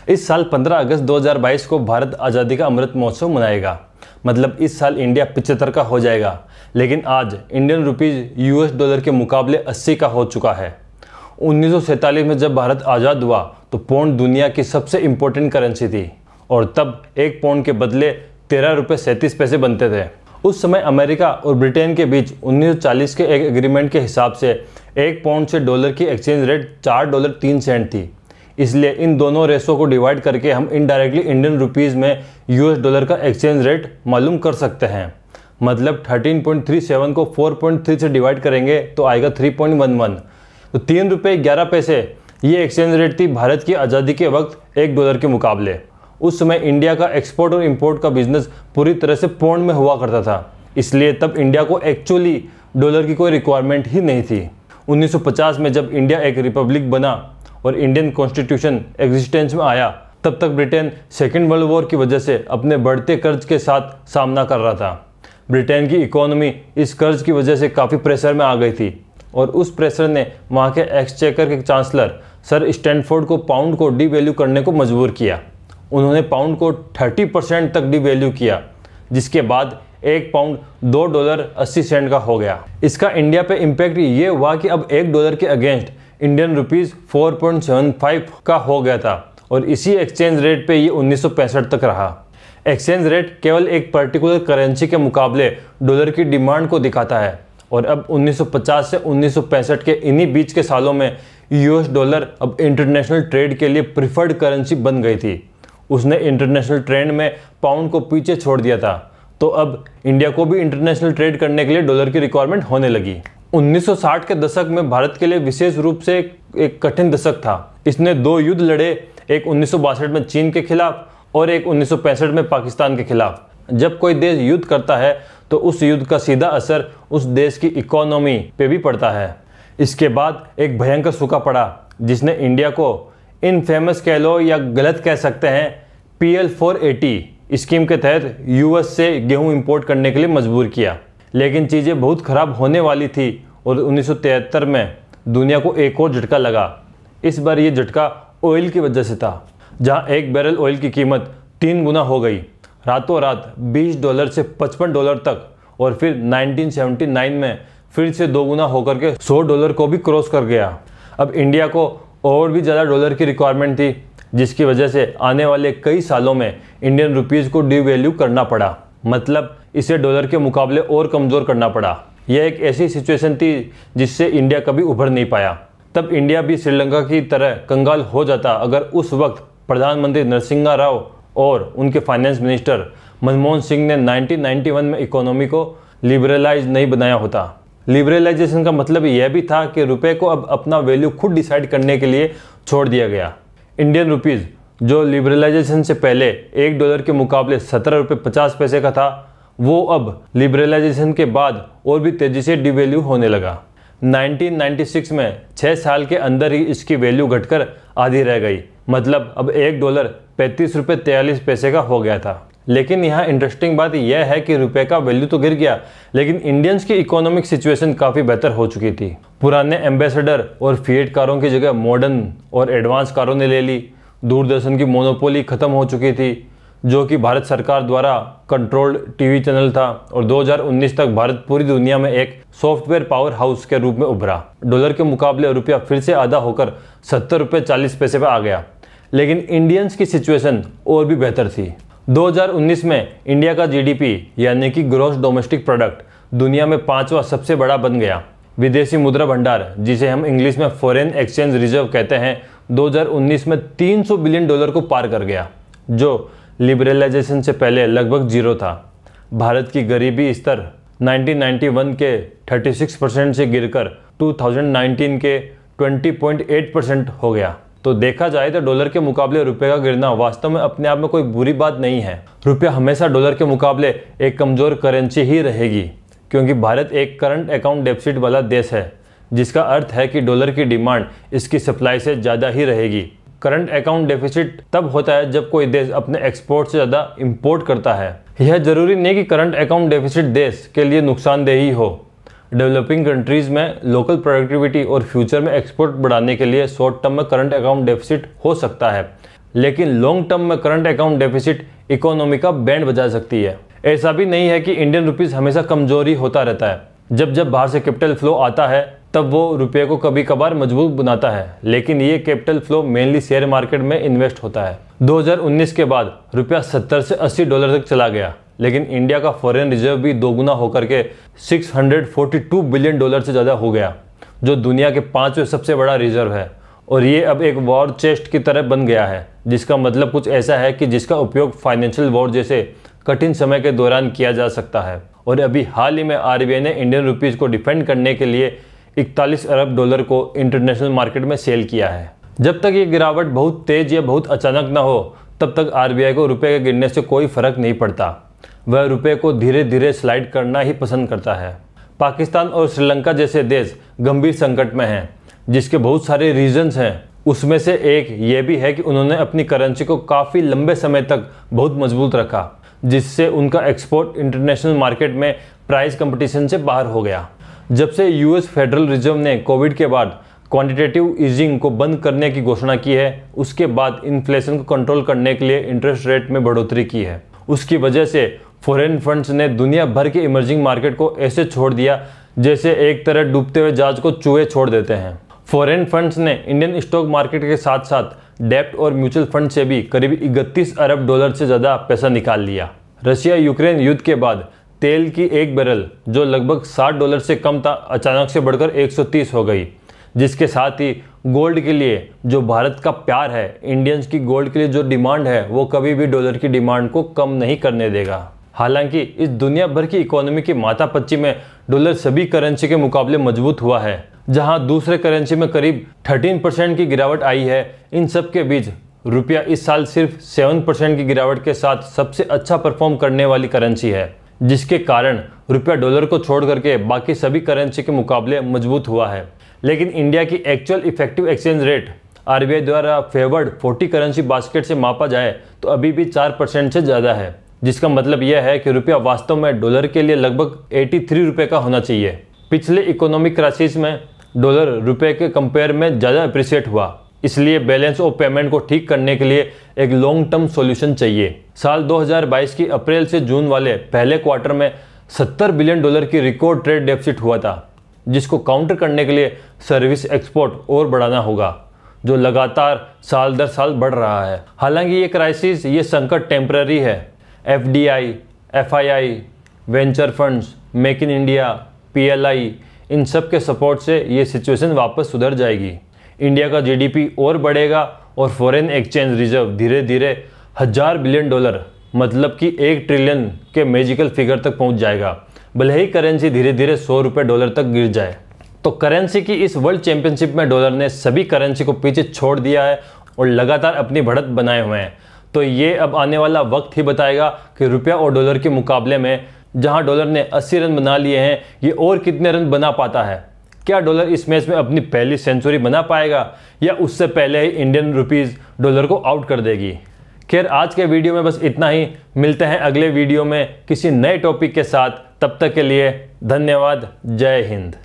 इस साल 15 अगस्त 2022 को भारत आज़ादी का अमृत महोत्सव मनाएगा। मतलब इस साल इंडिया 75 का हो जाएगा, लेकिन आज इंडियन रुपीज़ यूएस डॉलर के मुकाबले 80 का हो चुका है। 1947 में जब भारत आज़ाद हुआ तो पौंड दुनिया की सबसे इम्पोर्टेंट करेंसी थी और तब एक पौंड के बदले 13 रुपये 37 पैसे बनते थे। उस समय अमेरिका और ब्रिटेन के बीच 1940 के एक एग्रीमेंट के हिसाब से एक पौंड से डॉलर की एक्सचेंज रेट $4.03 थी। इसलिए इन दोनों रेसों को डिवाइड करके हम इनडायरेक्टली इंडियन रुपीज़ में यूएस डॉलर का एक्सचेंज रेट मालूम कर सकते हैं। मतलब 13.37 को 4.3 से डिवाइड करेंगे तो आएगा 3.11। तो 3 रुपये 11 पैसे ये एक्सचेंज रेट थी भारत की आज़ादी के वक्त एक डॉलर के मुकाबले। उस समय इंडिया का एक्सपोर्ट और इंपोर्ट का बिजनेस पूरी तरह से पौंड में हुआ करता था, इसलिए तब इंडिया को एक्चुअली डॉलर की कोई रिक्वायरमेंट ही नहीं थी। 1950 में जब इंडिया एक रिपब्लिक बना और इंडियन कॉन्स्टिट्यूशन एग्जिस्टेंस में आया, तब तक ब्रिटेन सेकेंड वर्ल्ड वॉर की वजह से अपने बढ़ते कर्ज के साथ सामना कर रहा था। ब्रिटेन की इकोनॉमी इस कर्ज की वजह से काफ़ी प्रेशर में आ गई थी और उस प्रेशर ने वहाँ के एक्सचेकर के चांसलर सर स्टैनफोर्ड को पाउंड को डीवैल्यू करने को मजबूर किया। उन्होंने पाउंड को 30% तक डीवैल्यू किया, जिसके बाद एक पाउंड $2.80 का हो गया। इसका इंडिया पे इम्पैक्ट ये हुआ कि अब एक डॉलर के अगेंस्ट इंडियन रुपीज़ 4.75 का हो गया था और इसी एक्सचेंज रेट पे ये 1965 तक रहा। एक्सचेंज रेट केवल एक पर्टिकुलर करेंसी के मुकाबले डॉलर की डिमांड को दिखाता है और अब 1950 से 1965 के इन्हीं बीच के सालों में यूएस डॉलर अब इंटरनेशनल ट्रेड के लिए प्रिफर्ड करेंसी बन गई थी। उसने इंटरनेशनल ट्रेंड में पाउंड को पीछे छोड़ दिया था, तो अब इंडिया को भी इंटरनेशनल ट्रेड करने के लिए डॉलर की रिक्वायरमेंट होने लगी। 1960 के दशक में भारत के लिए विशेष रूप से एक कठिन दशक था। इसने 2 युद्ध लड़े, एक 1962 में चीन के खिलाफ और एक 1965 में पाकिस्तान के खिलाफ। जब कोई देश युद्ध करता है तो उस युद्ध का सीधा असर उस देश की इकोनॉमी पे भी पड़ता है। इसके बाद एक भयंकर सूखा पड़ा जिसने इंडिया को इनफेमस कह लो या गलत कह सकते हैं PL 480 स्कीम के तहत यूएस से गेहूं इंपोर्ट करने के लिए मजबूर किया। लेकिन चीज़ें बहुत ख़राब होने वाली थी और 1973 में दुनिया को एक और झटका लगा। इस बार ये झटका ऑयल की वजह से था, जहां एक बैरल ऑयल की कीमत 3 गुना हो गई, रातों रात $20 से $55 तक, और फिर 1979 में फिर से 2 गुना होकर के $100 को भी क्रॉस कर गया। अब इंडिया को और भी ज़्यादा डॉलर की रिक्वायरमेंट थी, जिसकी वजह से आने वाले कई सालों में इंडियन रुपीज़ को डीवैल्यू करना पड़ा। मतलब इसे डॉलर के मुकाबले और कमज़ोर करना पड़ा। यह एक ऐसी सिचुएशन थी जिससे इंडिया कभी उभर नहीं पाया। तब इंडिया भी श्रीलंका की तरह कंगाल हो जाता अगर उस वक्त प्रधानमंत्री नरसिम्हा राव और उनके फाइनेंस मिनिस्टर मनमोहन सिंह ने 1991 में इकोनॉमी को लिबरलाइज नहीं बनाया होता। लिबरलाइजेशन का मतलब यह भी था कि रुपए को अब अपना वैल्यू खुद डिसाइड करने के लिए छोड़ दिया गया। इंडियन रुपीज़ जो लिबरलाइजेशन से पहले एक डॉलर के मुकाबले 17 रुपये 50 पैसे का था, वो अब लिबरलाइजेशन के बाद और भी तेज़ी से डिवैल्यू होने लगा। 1996 में 6 साल के अंदर ही इसकी वैल्यू घटकर आधी रह गई। मतलब अब एक डॉलर 35 रुपये 43 पैसे का हो गया था। लेकिन यहाँ इंटरेस्टिंग बात यह है कि रुपए का वैल्यू तो गिर गया, लेकिन इंडियंस की इकोनॉमिक सिचुएशन काफ़ी बेहतर हो चुकी थी। पुराने एम्बेसडर और फिएट कारों की जगह मॉडर्न और एडवांस कारों ने ले ली। दूरदर्शन की मोनोपोली खत्म हो चुकी थी, जो कि भारत सरकार द्वारा कंट्रोल्ड टीवी चैनल था, और 2019 तक भारत पूरी दुनिया में एक सॉफ्टवेयर पावर हाउस के रूप में उभरा। डॉलर के मुकाबले रुपया फिर से आधा होकर 70 रुपये 40 पैसे पर आ गया। लेकिन इंडियंस की सिचुएशन और भी बेहतर थी। 2019 में इंडिया का GDP यानी कि ग्रॉस डोमेस्टिक प्रोडक्ट दुनिया में 5वां सबसे बड़ा बन गया। विदेशी मुद्रा भंडार, जिसे हम इंग्लिश में फॉरेन एक्सचेंज रिजर्व कहते हैं, 2019 में $300 बिलियन को पार कर गया, जो लिबरलाइजेशन से पहले लगभग 0 था। भारत की गरीबी स्तर 1991 के 36% से गिरकर 2019 के 20.8% हो गया। तो देखा जाए तो डॉलर के मुकाबले रुपए का गिरना वास्तव में अपने आप में कोई बुरी बात नहीं है। रुपया हमेशा डॉलर के मुकाबले एक कमज़ोर करेंसी ही रहेगी, क्योंकि भारत एक करंट अकाउंट डेफिसिट वाला देश है, जिसका अर्थ है कि डॉलर की डिमांड इसकी सप्लाई से ज़्यादा ही रहेगी। करंट अकाउंट डेफिसिट तब होता है जब कोई देश अपने एक्सपोर्ट से ज़्यादा इंपोर्ट करता है। यह जरूरी नहीं कि करंट अकाउंट डेफिसिट देश के लिए नुकसानदेह ही हो। डेवलपिंग कंट्रीज़ में लोकल प्रोडक्टिविटी और फ्यूचर में एक्सपोर्ट बढ़ाने के लिए शॉर्ट टर्म में करंट अकाउंट डेफिसिट हो सकता है, लेकिन लॉन्ग टर्म में करंट अकाउंट डेफिसिट इकोनॉमी का बैंड बजा सकती है। ऐसा भी नहीं है कि इंडियन रुपीस हमेशा कमजोरी होता रहता है। जब जब बाहर से कैपिटल फ्लो आता है तब वो रुपये को कभी कभार मजबूत बनाता है, लेकिन ये capital flow mainly share market में इन्वेस्ट होता है। 2019 के बाद रुपया 70 से 80 डॉलर तक चला गया, लेकिन इंडिया का फॉरेन रिजर्व भी दोगुना होकर के 642 बिलियन डॉलर से ज़्यादा हो गया, जो दुनिया के 5वें सबसे बड़ा रिजर्व है। और ये अब एक वॉर चेस्ट की तरह बन गया है, जिसका मतलब कुछ ऐसा है कि जिसका उपयोग फाइनेंशियल वॉर जैसे कठिन समय के दौरान किया जा सकता है। और अभी हाल ही में आरबीआई ने इंडियन रुपीज़ को डिफेंड करने के लिए 41 अरब डॉलर को इंटरनेशनल मार्केट में सेल किया है। जब तक ये गिरावट बहुत तेज या बहुत अचानक ना हो, तब तक आरबीआई को रुपए के गिरने से कोई फर्क नहीं पड़ता। वह रुपए को धीरे धीरे स्लाइड करना ही पसंद करता है। पाकिस्तान और श्रीलंका जैसे देश गंभीर संकट में हैं, जिसके बहुत सारे रीजंस हैं। उसमें से एक ये भी है कि उन्होंने अपनी करेंसी को काफ़ी लंबे समय तक बहुत मजबूत रखा, जिससे उनका एक्सपोर्ट इंटरनेशनल मार्केट में प्राइस कंपटीशन से बाहर हो गया। जब से यूएस फेडरल रिजर्व ने कोविड के बाद क्वांटिटेटिव ईजिंग को बंद करने की घोषणा की है, उसके बाद इन्फ्लेशन को कंट्रोल करने के लिए इंटरेस्ट रेट में बढ़ोतरी की है। उसकी वजह से फॉरेन फंड्स ने दुनिया भर के इमर्जिंग मार्केट को ऐसे छोड़ दिया जैसे एक तरह डूबते हुए जहाज को चूहे छोड़ देते हैं। फॉरेन फंड्स ने इंडियन स्टॉक मार्केट के साथ साथ डेब्ट और म्यूचुअल फंड से भी करीब 31 अरब डॉलर से ज़्यादा पैसा निकाल लिया। रशिया यूक्रेन युद्ध के बाद तेल की एक बैरल जो लगभग $60 से कम था, अचानक से बढ़कर 130 हो गई, जिसके साथ ही गोल्ड के लिए जो भारत का प्यार है, इंडियंस की गोल्ड के लिए जो डिमांड है, वो कभी भी डॉलर की डिमांड को कम नहीं करने देगा। हालांकि इस दुनिया भर की इकोनॉमी की माथापच्ची में डॉलर सभी करेंसी के मुकाबले मजबूत हुआ है। जहां दूसरे करेंसी में करीब 13% की गिरावट आई है, इन सब के बीच रुपया इस साल सिर्फ 7% की गिरावट के साथ सबसे अच्छा परफॉर्म करने वाली करेंसी है, जिसके कारण रुपया डॉलर को छोड़ करके बाकी सभी करेंसी के मुकाबले मजबूत हुआ है। लेकिन इंडिया की actual effective exchange rate RBI द्वारा फेवर्ड 40 करेंसी बास्केट से मापा जाए तो अभी भी 4% से ज़्यादा है, जिसका मतलब यह है कि रुपया वास्तव में डॉलर के लिए लगभग 83 रुपये का होना चाहिए। पिछले इकोनॉमिक क्राइसिस में डॉलर रुपये के कंपेयर में ज़्यादा अप्रिशिएट हुआ, इसलिए बैलेंस ऑफ पेमेंट को ठीक करने के लिए एक लॉन्ग टर्म सॉल्यूशन चाहिए। साल 2022 की अप्रैल से जून वाले पहले क्वार्टर में $70 बिलियन की रिकॉर्ड ट्रेड डेफिसिट हुआ था, जिसको काउंटर करने के लिए सर्विस एक्सपोर्ट और बढ़ाना होगा, जो लगातार साल दर साल बढ़ रहा है। हालांकि ये क्राइसिस, ये संकट टेम्पररी है। FDI, FII, venture funds, make in India, PLI, इन सब के सपोर्ट से ये सिचुएशन वापस सुधर जाएगी। इंडिया का जीडीपी और बढ़ेगा और फॉरेन एक्सचेंज रिजर्व धीरे धीरे $1000 बिलियन मतलब कि 1 ट्रिलियन के मैजिकल फिगर तक पहुंच जाएगा, भले ही करेंसी धीरे धीरे $100 तक गिर जाए। तो करेंसी की इस वर्ल्ड चैंपियनशिप में डॉलर ने सभी करेंसी को पीछे छोड़ दिया है और लगातार अपनी बढ़त बनाए हुए हैं। तो ये अब आने वाला वक्त ही बताएगा कि रुपया और डॉलर के मुकाबले में जहां डॉलर ने 80 रन बना लिए हैं, ये और कितने रन बना पाता है। क्या डॉलर इस मैच में अपनी पहली सेंचुरी बना पाएगा या उससे पहले ही इंडियन रुपीस डॉलर को आउट कर देगी। खैर, आज के वीडियो में बस इतना ही। मिलते हैं अगले वीडियो में किसी नए टॉपिक के साथ। तब तक के लिए धन्यवाद। जय हिंद।